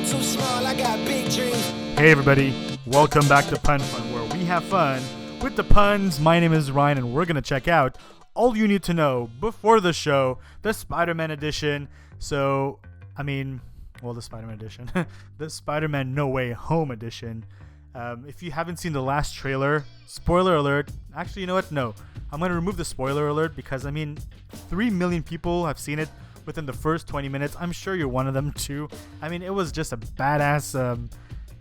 too small, I got big dreams. Hey everybody, welcome back to Pun Fun, where we have fun with the puns. My name is Ryan, and we're going to check out all you need to know before the show, the Spider-Man edition. So, the Spider-Man edition, the Spider-Man No Way Home edition. If you haven't seen the last trailer, spoiler alert. Actually, you know what? No. I'm going to remove the spoiler alert because, 3 million people have seen it within the first 20 minutes. I'm sure you're one of them too. It was just a badass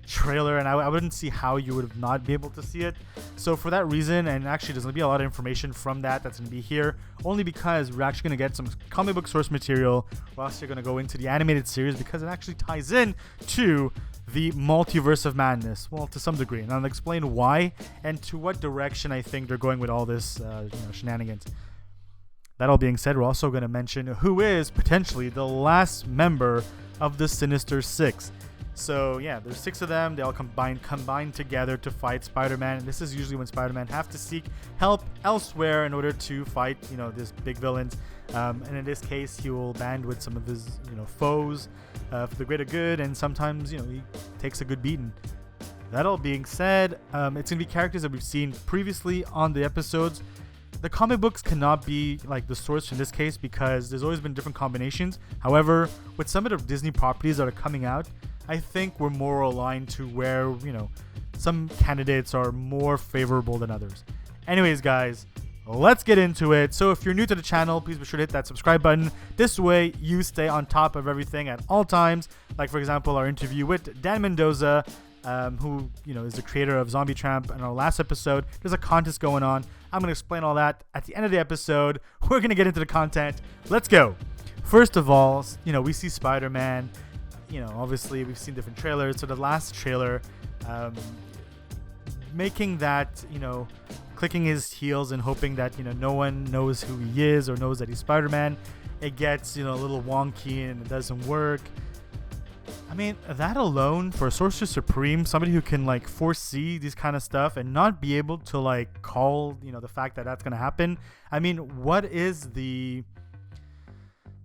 trailer, and I wouldn't see how you would not be able to see it. So for that reason, and actually there's going to be a lot of information from that's going to be here, only because we're actually going to get some comic book source material whilst you're going to go into the animated series, because it actually ties in to the Multiverse of Madness, well, to some degree, and I'll explain why and to what direction I think they're going with all this shenanigans. That all being said, we're also going to mention who is potentially the last member of the Sinister Six. So yeah, there's 6 of them. They all combine together to fight Spider-Man. And this is usually when Spider-Man have to seek help elsewhere in order to fight, these big villains. And in this case, he will band with some of his, foes for the greater good. And sometimes, he takes a good beating. That all being said, it's going to be characters that we've seen previously on the episodes. The comic books cannot be like the source in this case because there's always been different combinations. However, with some of the Disney properties that are coming out, I think we're more aligned to where, some candidates are more favorable than others. Anyways, guys, let's get into it. So if you're new to the channel, please be sure to hit that subscribe button. This way, you stay on top of everything at all times. Like, for example, our interview with Dan Mendoza, who, is the creator of Zombie Tramp. In our last episode, there's a contest going on. I'm going to explain all that at the end of the episode. We're going to get into the content. Let's go. First of all, we see Spider-Man. Obviously we've seen different trailers. So the last trailer, making that, clicking his heels and hoping that, no one knows who he is or knows that he's Spider-Man. It gets, a little wonky and it doesn't work. That alone for a Sorcerer Supreme, somebody who can foresee these kind of stuff and not be able to call, the fact that that's going to happen. What is the...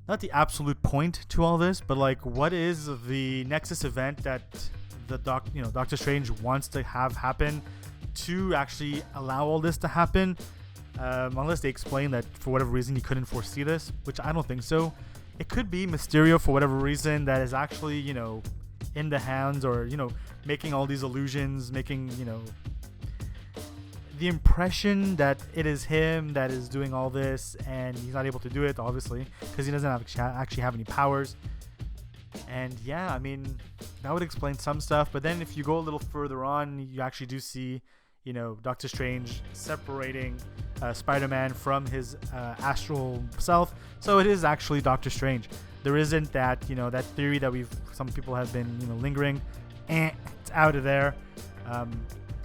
not the absolute point to all this, but what is the Nexus event that the Doctor Strange wants to have happen to actually allow all this to happen? Unless they explain that for whatever reason you couldn't foresee this, which I don't think so. It could be Mysterio for whatever reason that is actually, in the hands or, making all these illusions, making, the impression that it is him that is doing all this, and he's not able to do it, obviously, because he doesn't actually have any powers. And yeah, that would explain some stuff. But then if you go a little further on, you actually do see, Doctor Strange separating Spider-Man from his astral self. So it is actually Doctor Strange. There isn't that, that theory that some people have been, lingering. It's out of there.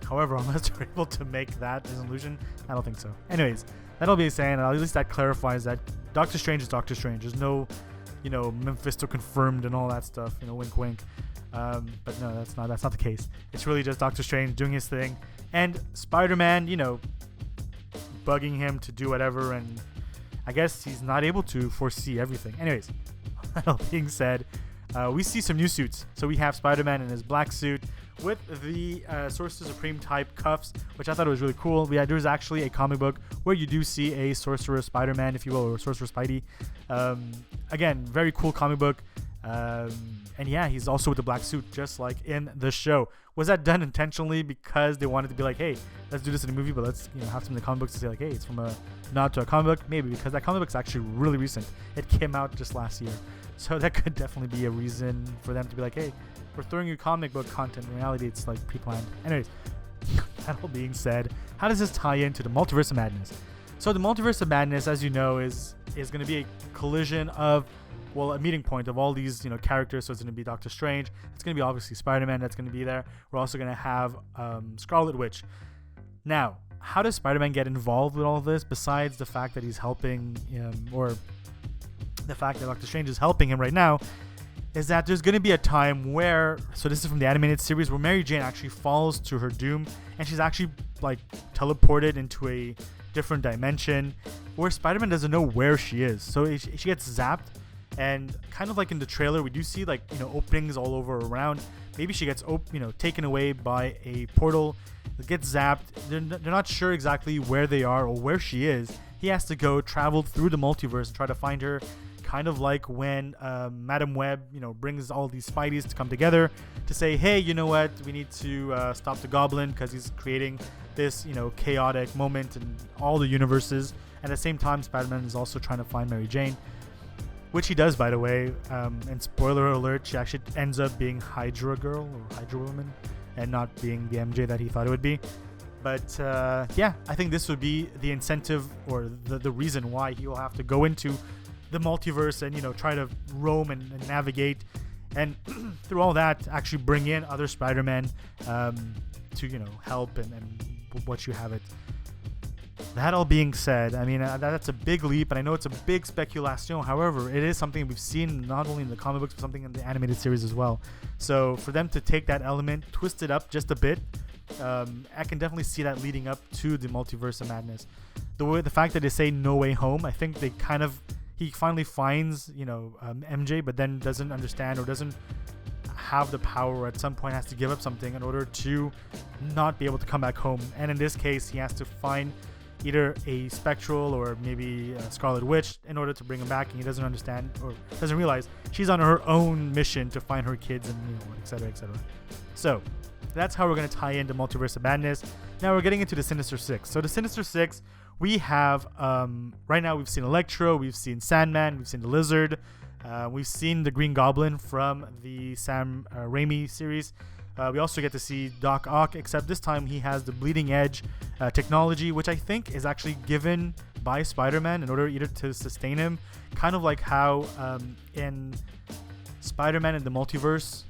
However, unless they're able to make that as an illusion, I don't think so. Anyways, that'll be saying, at least that clarifies that Doctor Strange is Doctor Strange. There's no, Mephisto confirmed and all that stuff, wink wink. But no, that's not the case. It's really just Doctor Strange doing his thing. And Spider-Man, bugging him to do whatever, and I guess he's not able to foresee everything. Anyways, that all being said, we see some new suits. So we have Spider-Man in his black suit with the Sorcerer Supreme type cuffs, which I thought was really cool. There's actually a comic book where you do see a Sorcerer Spider-Man, if you will, or Sorcerer Spidey. Again, very cool comic book. And yeah, he's also with the black suit, just like in the show. Was that done intentionally because they wanted to be like, hey, let's do this in a movie, but let's have some in the comic books to say hey, it's from a nod to a comic book? Maybe, because that comic book's actually really recent. It came out just last year. So that could definitely be a reason for them to be like, hey, we're throwing you comic book content. In reality, it's pre-planned. Anyways, that all being said, how does this tie into the Multiverse of Madness? So the Multiverse of Madness, as you know, is going to be a collision of, a meeting point of all these, characters. So it's going to be Doctor Strange. It's going to be obviously Spider-Man that's going to be there. We're also going to have Scarlet Witch. Now, how does Spider-Man get involved with all this besides the fact that he's helping or the fact that Doctor Strange is helping him right now? Is that there's going to be a time where, so this is from the animated series, where Mary Jane actually falls to her doom, and she's actually teleported into a different dimension where Spider-Man doesn't know where she is. So she gets zapped, And kind of like in the trailer, we do see like, openings all over around. Maybe she gets taken away by a portal, gets zapped. They're not sure exactly where they are or where she is. He has to go travel through the multiverse and try to find her, kind of like when Madam Web brings all these Spideys to come together to say, hey, you know what, we need to stop the Goblin because he's creating this chaotic moment in all the universes. And at the same time, Spider-Man is also trying to find Mary Jane, which he does, by the way. And spoiler alert, she actually ends up being Hydra Girl or Hydra Woman and not being the MJ that he thought it would be. But yeah, I think this would be the incentive or the reason why he will have to go into the multiverse and try to roam and navigate, and through all that actually bring in other Spider-Man to help and what you have it. That all being said, I mean that's a big leap, and I know it's a big speculation. However, it is something we've seen not only in the comic books but something in the animated series as well. So for them to take that element, twist it up just a bit, I can definitely see that leading up to the Multiverse of Madness. The fact that they say No Way Home, I think he finally finds MJ, but then doesn't understand or doesn't have the power, or at some point has to give up something in order to not be able to come back home. And in this case, he has to find either a Spectral or maybe a Scarlet Witch in order to bring him back, and he doesn't understand or doesn't realize she's on her own mission to find her kids and etc. So that's how we're going to tie into Multiverse of Madness. Now we're getting into the Sinister Six. So the Sinister Six, we have right now we've seen Electro, we've seen Sandman, we've seen the Lizard, we've seen the Green Goblin from the Sam Raimi series. We also get to see Doc Ock, except this time he has the bleeding edge technology, which I think is actually given by Spider-Man in order either to sustain him, kind of like how in Spider-Man in the Multiverse,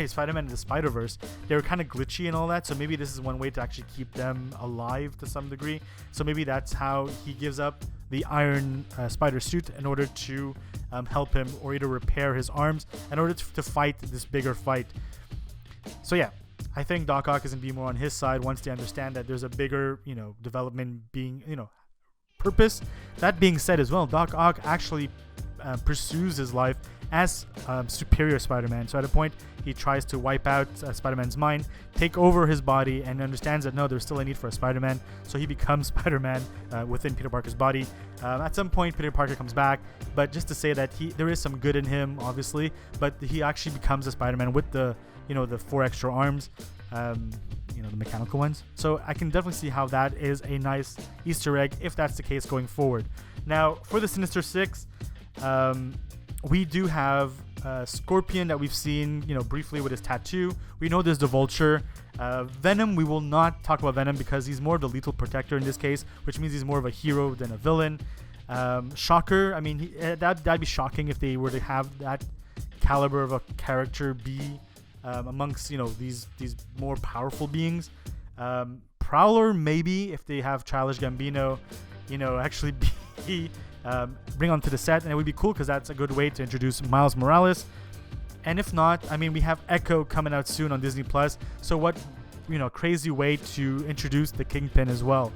Spider-Man in the Spider-Verse, they were kind of glitchy and all that, so maybe this is one way to actually keep them alive to some degree. So maybe that's how he gives up the iron spider suit in order to help him, or either repair his arms in order to fight this bigger fight. So yeah, I think Doc Ock is going to be more on his side once they understand that there's a bigger, development being, purpose. That being said as well, Doc Ock actually pursues his life as superior Spider-Man. So at a point, he tries to wipe out Spider-Man's mind, take over his body, and understands that no, there's still a need for a Spider-Man. So he becomes Spider-Man within Peter Parker's body. At some point, Peter Parker comes back, but just to say that there is some good in him, obviously, but he actually becomes a Spider-Man with the 4 extra arms, the mechanical ones. So I can definitely see how that is a nice Easter egg if that's the case going forward. Now, for the Sinister Six, we do have Scorpion that we've seen, briefly with his tattoo. We know there's the Vulture. Venom, we will not talk about Venom because he's more of the lethal protector in this case, which means he's more of a hero than a villain. Shocker, I mean, that'd be shocking if they were to have that caliber of a character be amongst these more powerful beings. Prowler, maybe if they have Childish Gambino actually be bring onto the set, and it would be cool because that's a good way to introduce Miles Morales. And if not, I mean, we have Echo coming out soon on Disney Plus, so what crazy way to introduce the Kingpin as well.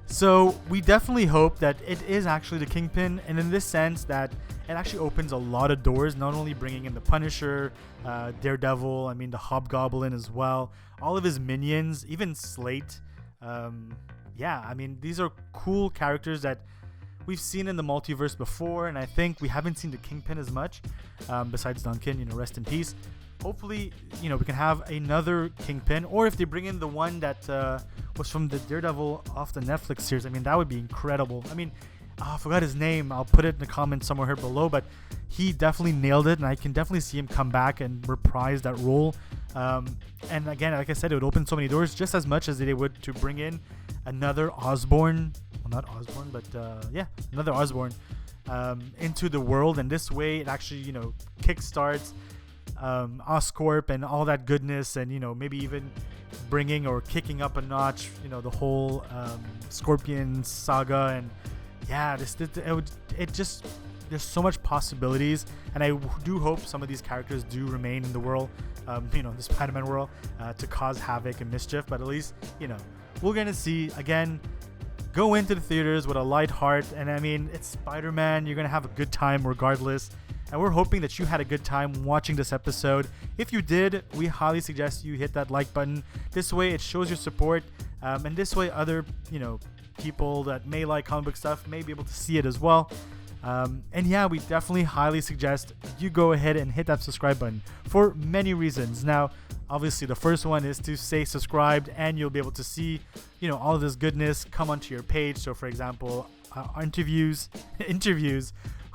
So we definitely hope that it is actually the Kingpin, and in this sense that it actually opens a lot of doors, not only bringing in the Punisher, Daredevil, I mean the Hobgoblin as well, all of his minions, even Slate. Yeah, I mean, these are cool characters that we've seen in the multiverse before, and I think we haven't seen the Kingpin as much, besides Duncan, rest in peace. Hopefully, we can have another Kingpin, or if they bring in the one that was from the Daredevil off the Netflix series, I mean, that would be incredible. I mean, I forgot his name. I'll put it in the comments somewhere here below, but he definitely nailed it, and I can definitely see him come back and reprise that role. And again, like I said, it would open so many doors, just as much as they would to bring in another Osborn. Well, not Osborn, but another Osborn into the world. And this way, it actually, kickstarts Oscorp and all that goodness, and maybe even bringing or kicking up a notch, the whole Scorpion saga. And yeah, there's so much possibilities, and I do hope some of these characters do remain in the world, the Spider-Man world, to cause havoc and mischief. But at least, we're gonna see again. go into the theaters with a light heart. And I mean, it's Spider-Man. You're going to have a good time regardless. And we're hoping that you had a good time watching this episode. If you did, we highly suggest you hit that like button. This way, it shows your support. And this way, other, people that may like comic book stuff may be able to see it as well. And yeah, we definitely highly suggest you go ahead and hit that subscribe button for many reasons. Now, obviously, the first one is to stay subscribed, and you'll be able to see, all of this goodness come onto your page. So, for example, interviews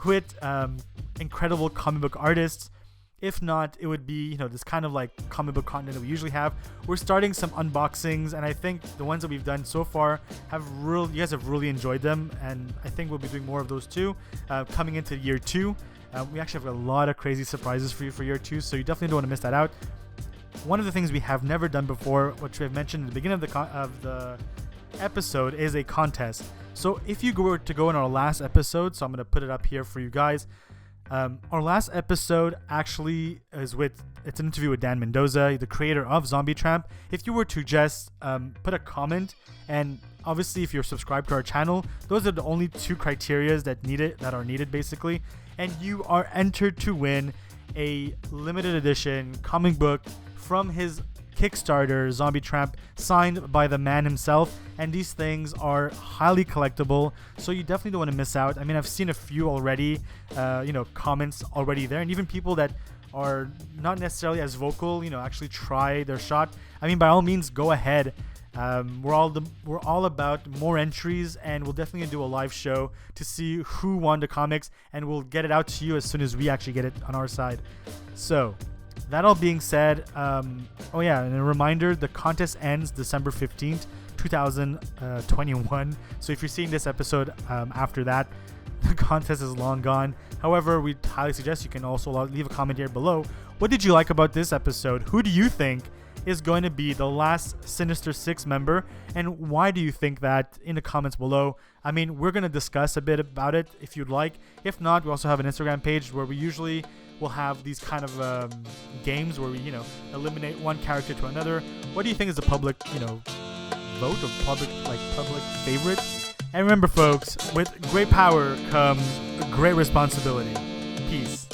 with incredible comic book artists. If not, it would be, this kind of like comic book content that we usually have. We're starting some unboxings, and I think the ones that we've done so far you guys have really enjoyed them, and I think we'll be doing more of those too, coming into year 2. We actually have a lot of crazy surprises for you for year 2, so you definitely don't want to miss that out. One of the things we have never done before, which we have mentioned at the beginning of the episode, is a contest. So if you were to go in our last episode, so I'm going to put it up here for you guys. Our last episode actually is it's an interview with Dan Mendoza, the creator of Zombie Tramp. If you were to just put a comment, and obviously if you're subscribed to our channel, those are the only 2 criteria that are needed basically, and you are entered to win a limited edition comic book from his Kickstarter, Zombie Tramp, signed by the man himself. And these things are highly collectible, so you definitely don't want to miss out. I mean, I've seen a few already, comments already there, and even people that are not necessarily as vocal, actually try their shot. I mean, by all means, go ahead. We're all about more entries, and we'll definitely do a live show to see who won the comics, and we'll get it out to you as soon as we actually get it on our side. So, that all being said, and a reminder, the contest ends December 15th, 2021. So if you're seeing this episode after that, the contest is long gone. However, we highly suggest you can also leave a comment here below. What did you like about this episode? Who do you think is going to be the last Sinister Six member, and why do you think that? In the comments below. I mean, we're going to discuss a bit about it if you'd like. If not, we also have an Instagram page where we usually will have these kind of games where we, eliminate one character to another. What do you think is the public, vote or public favorite? And remember, folks, with great power comes great responsibility. Peace.